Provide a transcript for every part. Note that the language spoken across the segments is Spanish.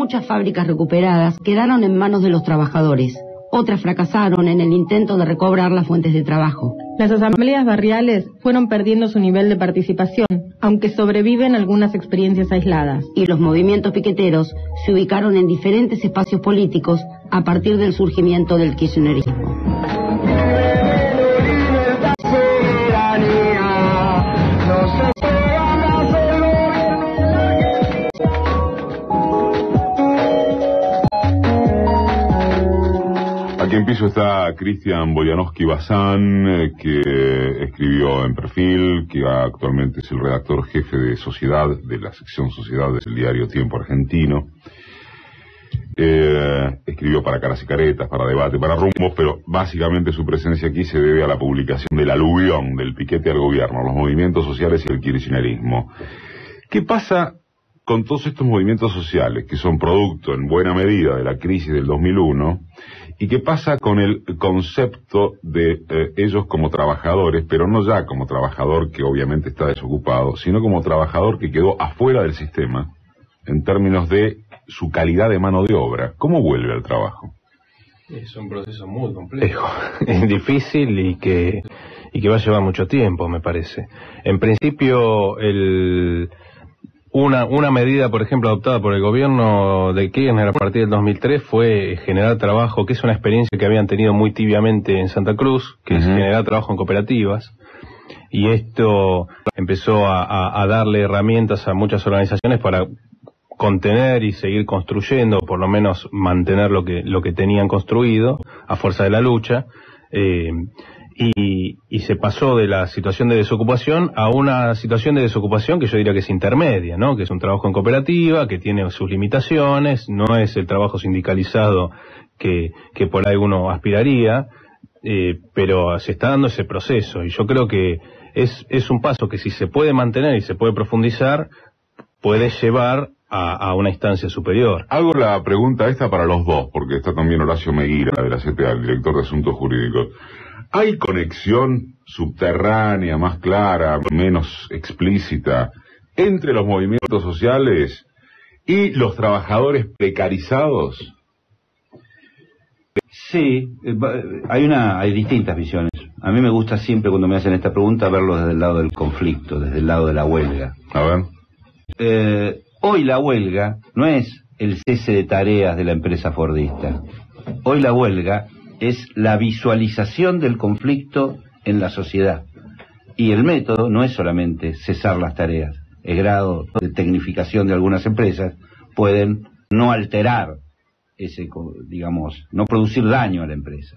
muchas fábricas recuperadas quedaron en manos de los trabajadores. Otras fracasaron en el intento de recobrar las fuentes de trabajo. Las asambleas barriales fueron perdiendo su nivel de participación, aunque sobreviven algunas experiencias aisladas. Y los movimientos piqueteros se ubicaron en diferentes espacios políticos a partir del surgimiento del kirchnerismo. Aquí en piso está Cristian Boyanovsky Bazán, que escribió en Perfil, que actualmente es el redactor jefe de Sociedad, de la sección Sociedades del diario Tiempo Argentino. Escribió para Caras y Caretas, para Debate, para Rumbos, pero básicamente su presencia aquí se debe a la publicación del aluvión del piquete al gobierno, los movimientos sociales y el kirchnerismo. ¿Qué pasa con todos estos movimientos sociales, que son producto en buena medida de la crisis del 2001, y qué pasa con el concepto de ellos como trabajadores, pero no ya como trabajador que obviamente está desocupado, sino como trabajador que quedó afuera del sistema en términos de su calidad de mano de obra? ¿Cómo vuelve al trabajo? Es un proceso muy complejo, es difícil y que va a llevar mucho tiempo, me parece. En principio, una medida, por ejemplo, adoptada por el gobierno de Kirchner a partir del 2003 fue generar trabajo, que es una experiencia que habían tenido muy tibiamente en Santa Cruz, que es generar trabajo en cooperativas, y esto empezó a darle herramientas a muchas organizaciones para contener y seguir construyendo, por lo menos mantener lo que tenían construido a fuerza de la lucha, y se pasó de la situación de desocupación a una situación de desocupación que yo diría que es intermedia, ¿no? Que es un trabajo en cooperativa, que tiene sus limitaciones, no es el trabajo sindicalizado que por ahí uno aspiraría, pero se está dando ese proceso, y yo creo que es un paso que, si se puede mantener y se puede profundizar, puede llevar a una instancia superior. Hago la pregunta esta para los dos, porque está también Horacio Meguira, de la CTA, el director de Asuntos Jurídicos. ¿Hay conexión subterránea, más clara, menos explícita, entre los movimientos sociales y los trabajadores precarizados? Sí, hay distintas visiones. A mí me gusta siempre, cuando me hacen esta pregunta, verlo desde el lado del conflicto, desde el lado de la huelga. A ver. Hoy la huelga no es el cese de tareas de la empresa fordista. Hoy la huelga es la visualización del conflicto en la sociedad. Y el método no es solamente cesar las tareas. El grado de tecnificación de algunas empresas pueden no alterar no producir daño a la empresa.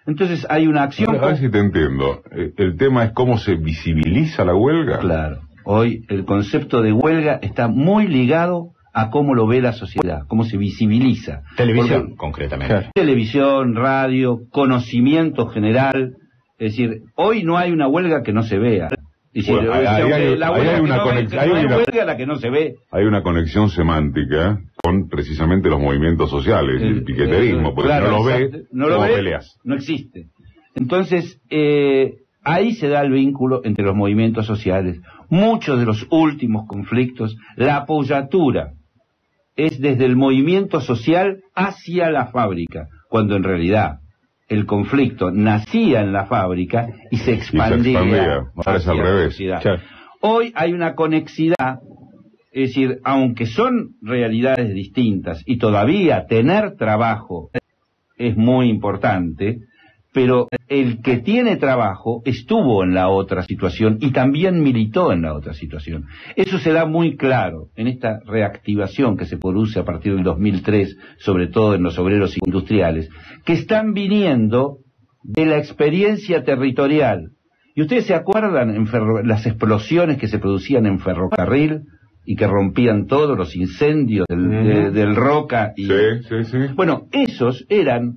Entonces hay una acción... A ver si te entiendo. El tema es cómo se visibiliza la huelga. Claro. Hoy el concepto de huelga está muy ligado a cómo lo ve la sociedad, cómo se visibiliza. Televisión, concretamente. Claro. Televisión, radio, conocimiento general. Es decir, hoy no hay una huelga que no se vea. Bueno, hay una conexión semántica con precisamente los movimientos sociales, el piqueterismo, porque claro, si no lo ves, peleas. No existe. Entonces, ahí se da el vínculo entre los movimientos sociales. Muchos de los últimos conflictos, la apoyatura es desde el movimiento social hacia la fábrica, cuando en realidad el conflicto nacía en la fábrica y se expandía. Ahora es al revés. Claro. Hoy hay una conexidad, es decir, aunque son realidades distintas y todavía tener trabajo es muy importante, pero el que tiene trabajo estuvo en la otra situación y también militó en la otra situación. Eso se da muy claro en esta reactivación que se produce a partir del 2003, sobre todo en los obreros industriales, que están viniendo de la experiencia territorial. ¿Y ustedes se acuerdan las explosiones que se producían en ferrocarril y que rompían todos los incendios del Roca? Y... Sí. Bueno, esos eran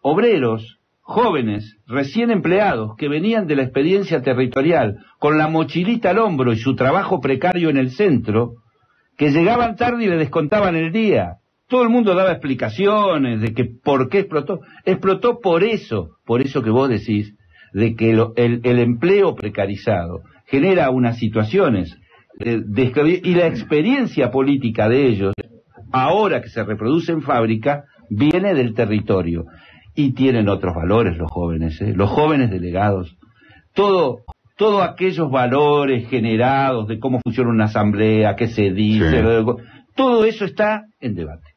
obreros jóvenes, recién empleados, que venían de la experiencia territorial, con la mochilita al hombro y su trabajo precario en el centro, que llegaban tarde y le descontaban el día. Todo el mundo daba explicaciones de que por qué explotó. Explotó por eso que vos decís, de que el empleo precarizado genera unas situaciones y la experiencia política de ellos ahora que se reproduce en fábrica, viene del territorio. Y tienen otros valores los jóvenes delegados. Todos aquellos valores generados de cómo funciona una asamblea, qué se dice, todo eso está en debate.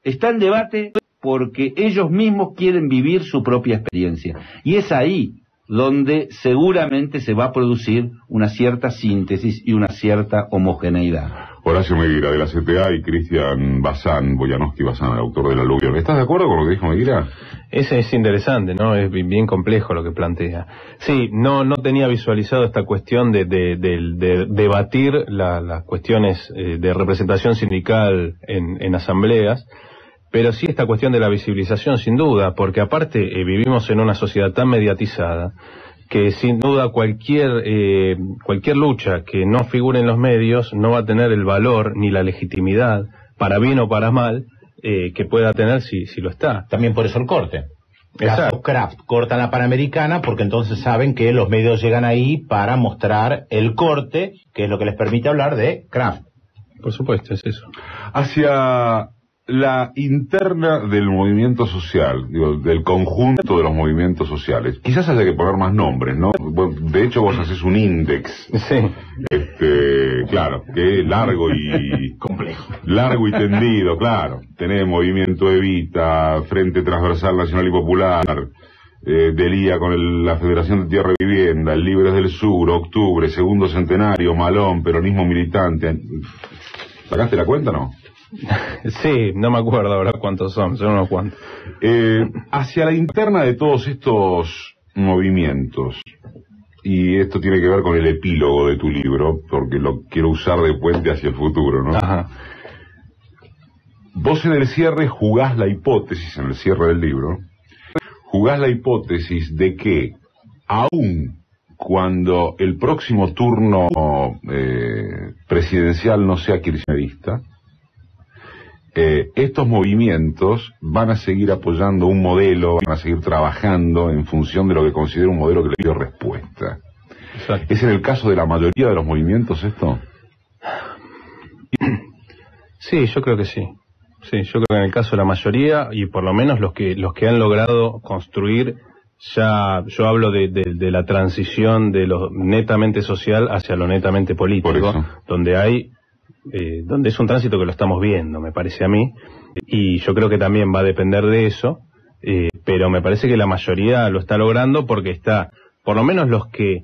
Está en debate porque ellos mismos quieren vivir su propia experiencia. Y es ahí donde seguramente se va a producir una cierta síntesis y una cierta homogeneidad. Horacio Meguira, de la CTA, y Cristian Bazán, Boyanovsky Bazán, el autor de La Aluvión. ¿Estás de acuerdo con lo que dijo Meguira? Ese es interesante, ¿no? Es bien complejo lo que plantea. Sí, no tenía visualizado esta cuestión de debatir las cuestiones de representación sindical en asambleas, pero sí esta cuestión de la visibilización, sin duda, porque aparte vivimos en una sociedad tan mediatizada que sin duda cualquier lucha que no figure en los medios no va a tener el valor ni la legitimidad, para bien o para mal, que pueda tener si lo está. También por eso el corte. Caso Kraft, cortan la Panamericana porque entonces saben que los medios llegan ahí para mostrar el corte, que es lo que les permite hablar de Kraft. Por supuesto, es eso. Hacia la interna del movimiento social, del conjunto de los movimientos sociales. Quizás haya que poner más nombres, ¿no? De hecho, vos haces un índex. Sí. Claro, que es largo y complejo. Largo y tendido, claro. Tenés Movimiento Evita, Frente Transversal Nacional y Popular, Delía con la Federación de Tierra y Vivienda, el Libres del Sur, Octubre, Segundo Centenario, Malón, Peronismo Militante. ¿Sacaste la cuenta, no? Sí, no me acuerdo ahora cuántos son unos cuantos. Hacia la interna de todos estos movimientos, y esto tiene que ver con el epílogo de tu libro, porque lo quiero usar de puente hacia el futuro, ¿no? Ajá. Vos en el cierre jugás la hipótesis, en el cierre del libro, jugás la hipótesis de que, aún cuando el próximo turno presidencial no sea kirchnerista, estos movimientos van a seguir apoyando un modelo, van a seguir trabajando en función de lo que considero un modelo que le dio respuesta. Exacto. ¿Es en el caso de la mayoría de los movimientos esto? Sí, yo creo que sí. Sí, yo creo que en el caso de la mayoría, y por lo menos los que han logrado construir, ya yo hablo de la transición de lo netamente social hacia lo netamente político, donde es un tránsito que lo estamos viendo, me parece a mí, y yo creo que también va a depender de eso, pero me parece que la mayoría lo está logrando porque está, por lo menos los que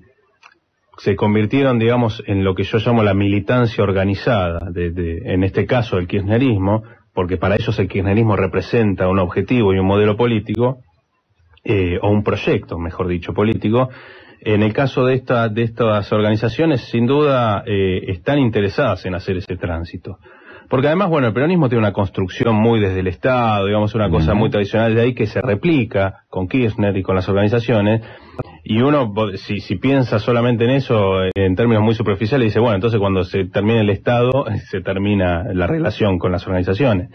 se convirtieron, digamos, en lo que yo llamo la militancia organizada, en este caso el kirchnerismo, porque para ellos el kirchnerismo representa un objetivo y un modelo político, o un proyecto, mejor dicho, político. En el caso de estas organizaciones, sin duda, están interesadas en hacer ese tránsito. Porque además, bueno, el peronismo tiene una construcción muy desde el Estado, digamos, una cosa muy tradicional de ahí que se replica con Kirchner y con las organizaciones. Y uno, si piensa solamente en eso, en términos muy superficiales, dice, bueno, entonces cuando se termine el Estado, se termina la relación con las organizaciones.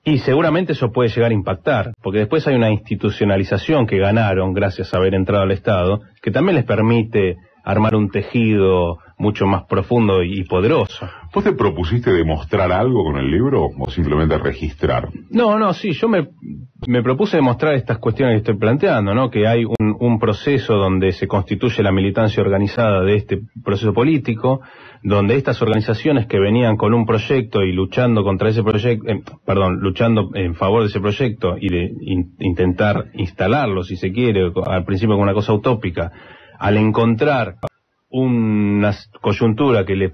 Y seguramente eso puede llegar a impactar, porque después hay una institucionalización que ganaron gracias a haber entrado al Estado, que también les permite armar un tejido mucho más profundo y poderoso. ¿Vos te propusiste demostrar algo con el libro o simplemente registrar? No, sí, yo me propuse demostrar estas cuestiones que estoy planteando, ¿no? Que hay un proceso donde se constituye la militancia organizada de este proceso político, donde estas organizaciones que venían con un proyecto y luchando contra ese proyecto, luchando en favor de ese proyecto y de intentar instalarlo, si se quiere, al principio como una cosa utópica, al encontrar una coyuntura que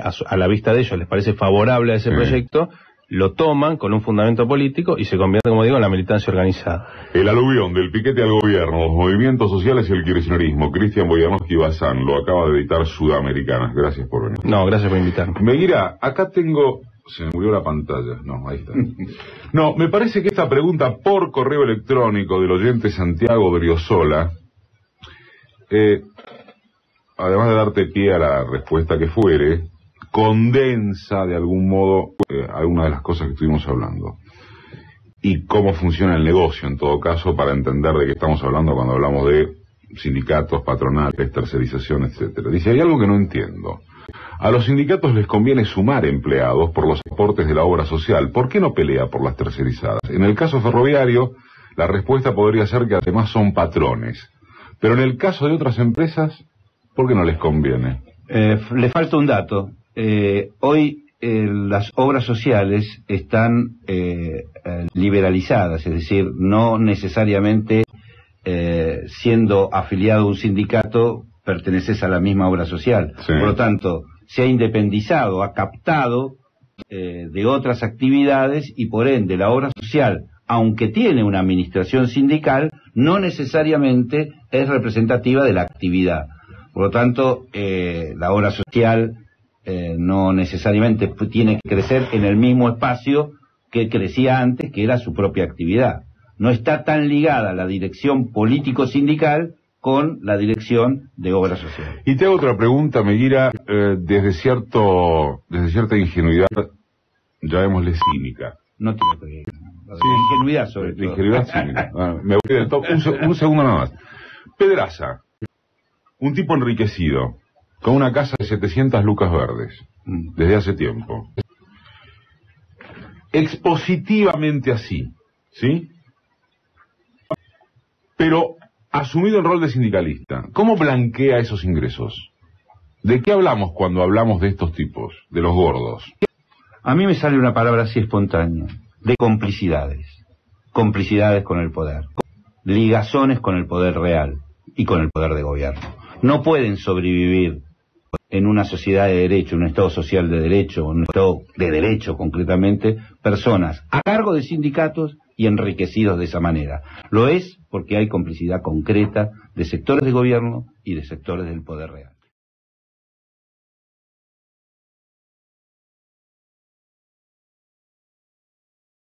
a la vista de ellos les parece favorable a ese proyecto, lo toman con un fundamento político y se convierte, como digo, en la militancia organizada. El aluvión del piquete al gobierno, los movimientos sociales y el kirchnerismo. Cristian Boyanovsky Bazán lo acaba de editar Sudamericanas. Gracias por venir. No, gracias por invitarme. Meguira, acá tengo... Se me murió la pantalla. No, ahí está. No, me parece que esta pregunta por correo electrónico del oyente Santiago Briosola, además de darte pie a la respuesta que fuere, condensa de algún modo algunas de las cosas que estuvimos hablando. Y cómo funciona el negocio, en todo caso, para entender de qué estamos hablando cuando hablamos de sindicatos, patronales, tercerización, etcétera. Dice, hay algo que no entiendo. A los sindicatos les conviene sumar empleados por los aportes de la obra social. ¿Por qué no pelea por las tercerizadas? En el caso ferroviario, la respuesta podría ser que además son patrones. Pero en el caso de otras empresas, ¿por qué no les conviene? Le falta un dato. Hoy las obras sociales están liberalizadas, es decir, no necesariamente siendo afiliado a un sindicato perteneces a la misma obra social. Sí. Por lo tanto, se ha independizado, ha captado de otras actividades y por ende la obra social, aunque tiene una administración sindical, no necesariamente es representativa de la actividad. Por lo tanto, la obra social no necesariamente tiene que crecer en el mismo espacio que crecía antes, que era su propia actividad. No está tan ligada la dirección político-sindical con la dirección de obra social. Y te hago otra pregunta, Meguira, desde cierta ingenuidad, llamémosle cínica. No tiene que ver. Ingenuidad sobre todo. Ingenuidad cínica. Me voy del top. Un segundo nada más. Pedraza, un tipo enriquecido, con una casa de 700 lucas verdes, desde hace tiempo. Expositivamente así, ¿sí? Pero asumido el rol de sindicalista, ¿cómo blanquea esos ingresos? ¿De qué hablamos cuando hablamos de estos tipos, de los gordos? A mí me sale una palabra así espontánea, de complicidades. Complicidades con el poder. Ligazones con el poder real y con el poder de gobierno. No pueden sobrevivir en una sociedad de derecho, un Estado social de derecho, un Estado de derecho concretamente, personas a cargo de sindicatos y enriquecidos de esa manera. Lo es porque hay complicidad concreta de sectores de gobierno y de sectores del poder real.